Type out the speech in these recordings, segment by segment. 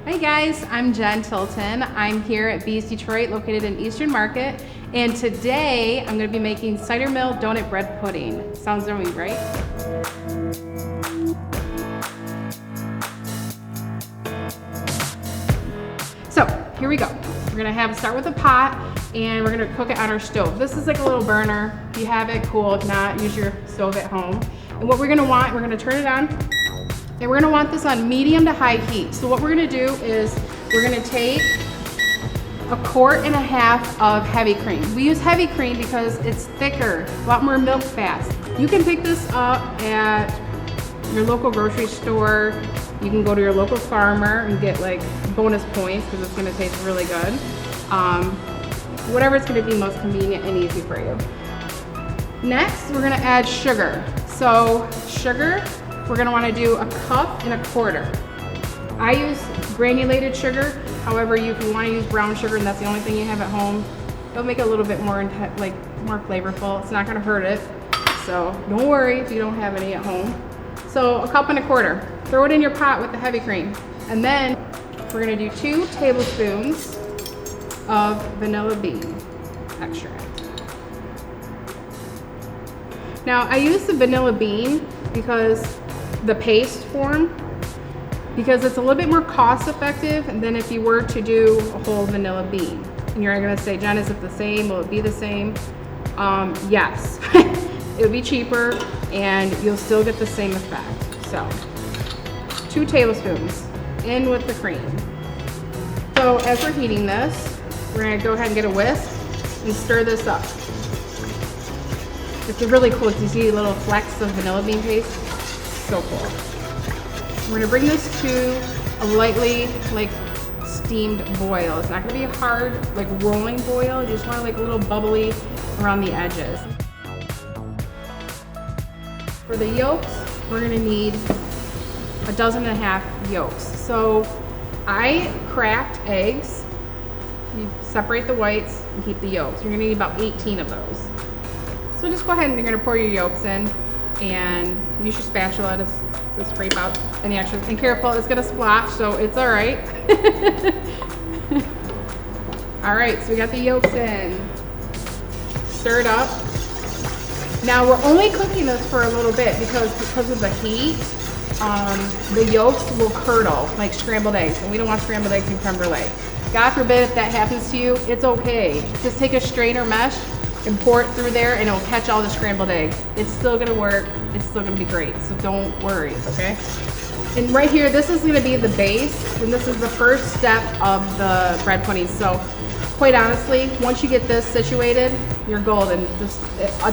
Hey guys, I'm Jenn Tilton. I'm here at Bees Detroit, located in Eastern Market, and today I'm going to be making Cidermill Donut Bread Pudding. Sounds yummy, right? So here we go. We're going to start with a pot, and we're going to cook it on our stove. This is like a little burner. If you have it, cool. If not, use your stove at home. And what we're going to want, we're going to turn it on. And we're gonna want this on medium to high heat. So what we're gonna do is we're gonna take 1.5 quarts of heavy cream. We use heavy cream because it's thicker, a lot more milk fast. You can pick this up at your local grocery store. You can go to your local farmer and get like bonus points because it's gonna taste really good. Whatever it's gonna be most convenient and easy for you. Next, we're gonna add sugar. So sugar, we're gonna wanna do 1.25 cups. I use granulated sugar. However, if you wanna use brown sugar and that's the only thing you have at home, it'll make it a little bit more more flavorful. It's not gonna hurt it. So don't worry if you don't have any at home. So 1.25 cups. Throw it in your pot with the heavy cream. And then we're gonna do 2 tablespoons of vanilla bean extract. Now I use the vanilla bean because the paste form, because it's a little bit more cost effective than if you were to do a whole vanilla bean. And you're gonna say, Jen, is it the same? Will it be the same? Yes, it would be cheaper and you'll still get the same effect. So 2 tablespoons in with the cream. So as we're heating this, we're gonna go ahead and get a whisk and stir this up. It's really cool to see little flecks of vanilla bean paste. So cool. We're gonna bring this to a lightly steamed boil. It's not gonna be a hard rolling boil. You just want a little bubbly around the edges. For the yolks, we're gonna need 1.5 dozen yolks. So I cracked eggs. You separate the whites and keep the yolks. You're gonna need about 18 of those. So just go ahead and you're gonna pour your yolks in and use your spatula to scrape out any extras. And careful, it's gonna splash, so it's all right. All right, so we got the yolks in. Stirred up. Now we're only cooking this for a little bit because of the heat. The yolks will curdle like scrambled eggs, and we don't want scrambled eggs in creme brulee. God forbid if that happens to you, it's okay. Just take a strainer mesh and pour it through there and it'll catch all the scrambled eggs. It's still gonna work, it's still gonna be great, so don't worry, okay? And right here, this is gonna be the base, and this is the first step of the bread pudding. So quite honestly, once you get this situated, you're golden. It's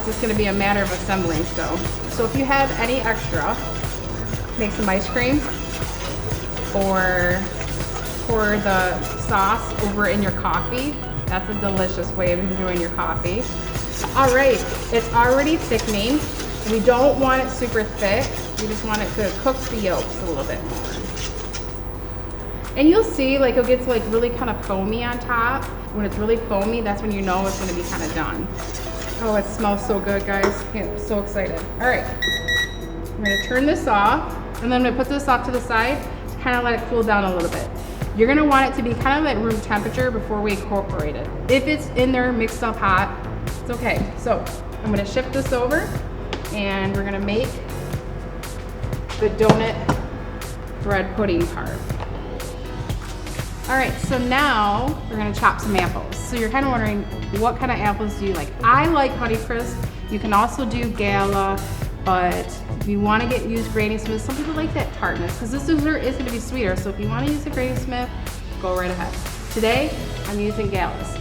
just gonna be a matter of assembling. So if you have any extra, make some ice cream or pour the sauce over in your coffee. That's a delicious way of enjoying your coffee. All right, it's already thickening. We don't want it super thick. We just want it to cook the yolks a little bit more. And you'll see it gets really kind of foamy on top. When it's really foamy, that's when you know it's gonna be kind of done. Oh, it smells so good, guys. I'm so excited. All right, I'm gonna turn this off, and then I'm gonna put this off to the side to kind of let it cool down a little bit. You're gonna want it to be kind of at room temperature before we incorporate it. If it's in there mixed up hot, it's okay. So I'm gonna shift this over and we're gonna make the donut bread pudding part. All right, so now we're gonna chop some apples. So you're kind of wondering, what kind of apples do you like? I like Honeycrisp. You can also do Gala, but if you want to use Granny Smith, some people like that tartness because this dessert is going to be sweeter. So if you want to use the Granny Smith, go right ahead. Today, I'm using Gala's.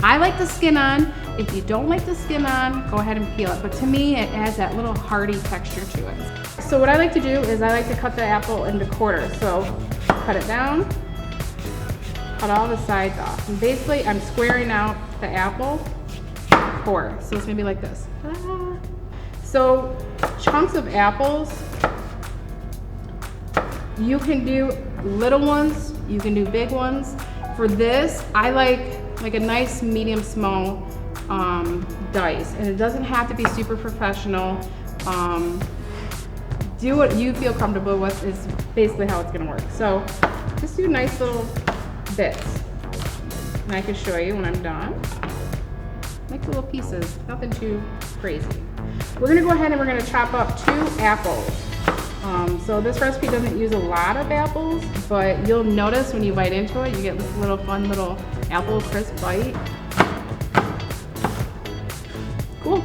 I like the skin on. If you don't like the skin on, go ahead and peel it. But to me, it adds that little hearty texture to it. So what I like to do is I like to cut the apple into quarters. So cut it down, cut all the sides off. And basically, I'm squaring out the apple 4. So it's going to be like this. So chunks of apples, you can do little ones, you can do big ones. For this, I like a nice medium small dice, and it doesn't have to be super professional. Do what you feel comfortable with is basically how it's gonna work. So Just do nice little bits. And I can show you when I'm done. Like little pieces, nothing too crazy. We're gonna go ahead and we're gonna chop up 2 apples. So this recipe doesn't use a lot of apples, but you'll notice when you bite into it, you get this little fun little apple crisp bite. Cool.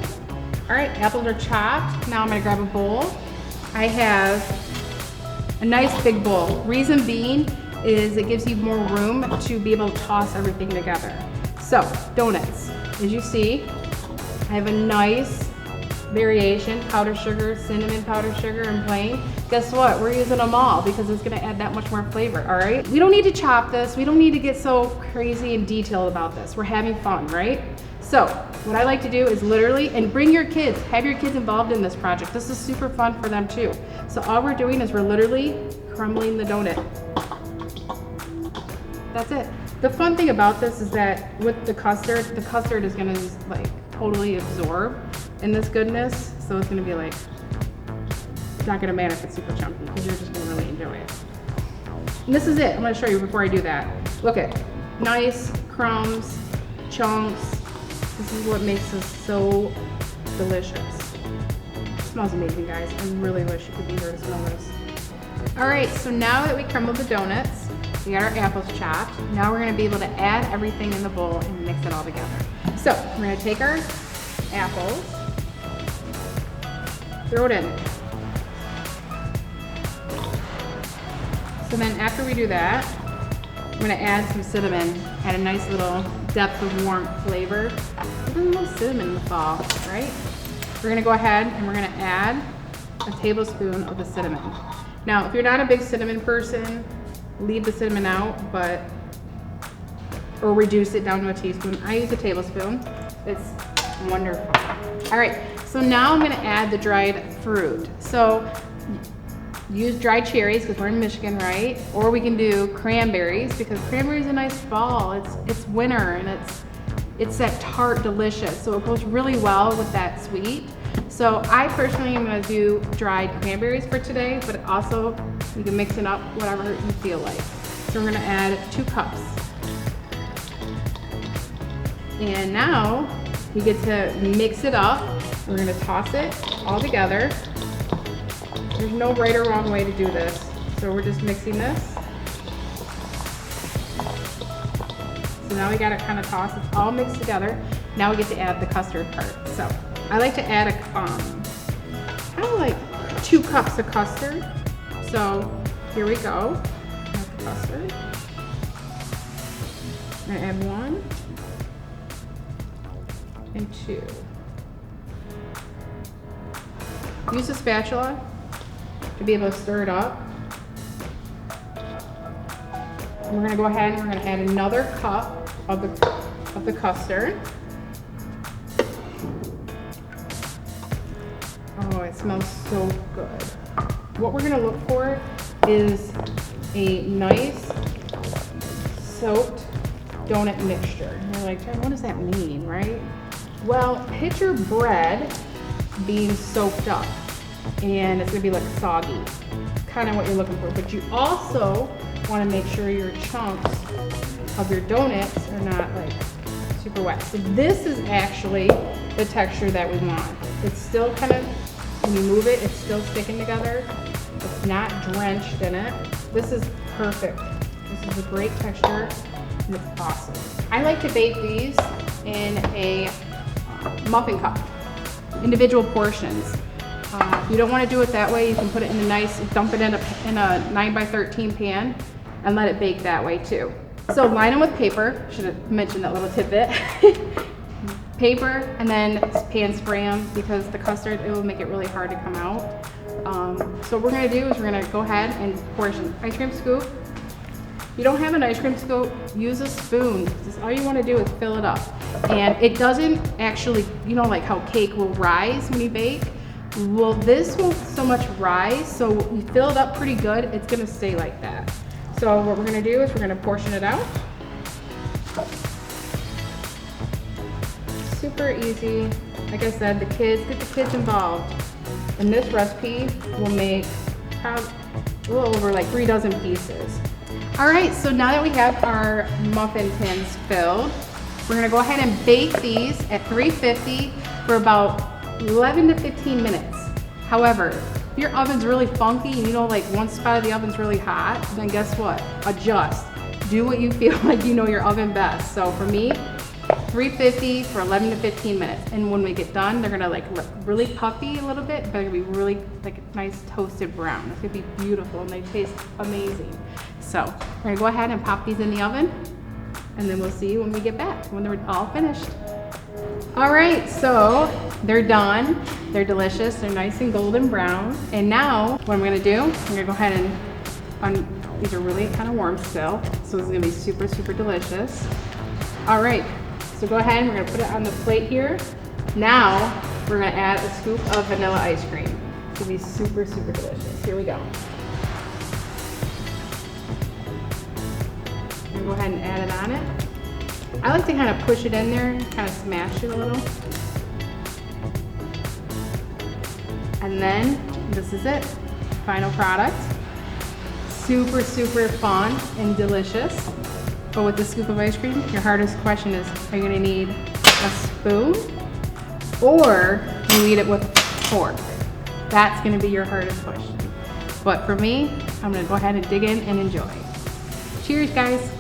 All right, apples are chopped. Now I'm gonna grab a bowl. I have a nice big bowl. Reason being is it gives you more room to be able to toss everything together. So, donuts. As you see, I have a nice variation, powdered sugar, cinnamon powdered sugar, and plain. Guess what? We're using them all because it's gonna add that much more flavor, all right? We don't need to chop this. We don't need to get so crazy and detailed about this. We're having fun, right? So, what I like to do is literally, and bring your kids, have your kids involved in this project. This is super fun for them too. So all we're doing is we're literally crumbling the donut. That's it. The fun thing about this is that with the custard is gonna like totally absorb in this goodness. So it's gonna be like, it's not gonna matter if it's super chunky because you're just gonna really enjoy it. And this is it. I'm gonna show you before I do that. Look at nice crumbs, chunks. This is what makes this so delicious. It smells amazing, guys. I really wish you could be here to smell this. All right, so now that we crumbled the donuts, we got our apples chopped. Now we're gonna be able to add everything in the bowl and mix it all together. So we're gonna take our apples, throw it in. So then after we do that, I'm gonna add some cinnamon, add a nice little depth of warm flavor. A little cinnamon in the fall, right? We're gonna go ahead and we're gonna add a tablespoon of the cinnamon. Now, if you're not a big cinnamon person, leave the cinnamon out, or reduce it down to a teaspoon. I use a tablespoon. It's wonderful. All right, so now I'm gonna add the dried fruit. So use dried cherries because we're in Michigan, right? Or we can do cranberries because cranberries are a nice fall. It's winter and it's that tart delicious. So it goes really well with that sweet. So I personally am gonna do dried cranberries for today, but also you can mix it up whatever you feel like. So we're gonna add 2 cups. And now we get to mix it up. We're gonna toss it all together. There's no right or wrong way to do this. So we're just mixing this. So now we got it kind of tossed. It's all mixed together. Now we get to add the custard part. So I like to add kind of like 2 cups of custard. So here we go. Add the custard. I'm gonna add 1 and 2. Use a spatula to be able to stir it up. And we're gonna go ahead and we're gonna add another cup of the custard. Oh, it smells so good. What we're gonna look for is a nice soaked donut mixture. And you're like, Jenn, what does that mean, right? Well, picture bread being soaked up and it's gonna be like soggy. Kind of what you're looking for, but you also want to make sure your chunks of your donuts are not like super wet. So this is actually the texture that we want. It's still kind of, when you move it, it's still sticking together. It's not drenched in it. This is perfect. This is a great texture and it's awesome. I like to bake these in a muffin cup, individual portions. If you don't want to do it that way, you can put it in a nice, dump it in a 9x13 pan and let it bake that way too. So line them with paper. Should have mentioned that little tidbit. Paper, and then pan spray them because the custard, it will make it really hard to come out. So what we're gonna do is we're gonna go ahead and portion. Ice cream scoop. If you don't have an ice cream scoop, use a spoon. Just all you wanna do is fill it up. And it doesn't actually, you know, like how cake will rise when you bake? Well, this won't so much rise, so you fill it up pretty good, it's gonna stay like that. So what we're gonna do is we're gonna portion it out. Super easy. Like I said, get the kids involved. And this recipe will make a little over like 3 dozen pieces. All right, so now that we have our muffin tins filled, we're gonna go ahead and bake these at 350 for about 11 to 15 minutes. However, if your oven's really funky and you know like one spot of the oven's really hot, then guess what? Adjust. Do what you feel like you know your oven best. So for me, 350 for 11 to 15 minutes. And when we get done, they're gonna like look really puffy a little bit, but they're gonna be really like a nice toasted brown. It's gonna be beautiful and they taste amazing. So we're gonna go ahead and pop these in the oven and then we'll see you when we get back, when they're all finished. All right, so they're done. They're delicious, they're nice and golden brown. And now what I'm gonna do, I'm gonna go ahead and, these are really kind of warm still, so this is gonna be super, super delicious. All right, so go ahead and we're gonna put it on the plate here. Now, we're gonna add a scoop of vanilla ice cream. It's gonna be super, super delicious. Here we go. I'm gonna go ahead and add it on it. I like to kind of push it in there, kind of smash it a little. And then, this is it, final product. Super, super fun and delicious. But with the scoop of ice cream, your hardest question is, are you gonna need a spoon or you eat it with a fork? That's gonna be your hardest question. But for me, I'm gonna go ahead and dig in and enjoy. Cheers, guys.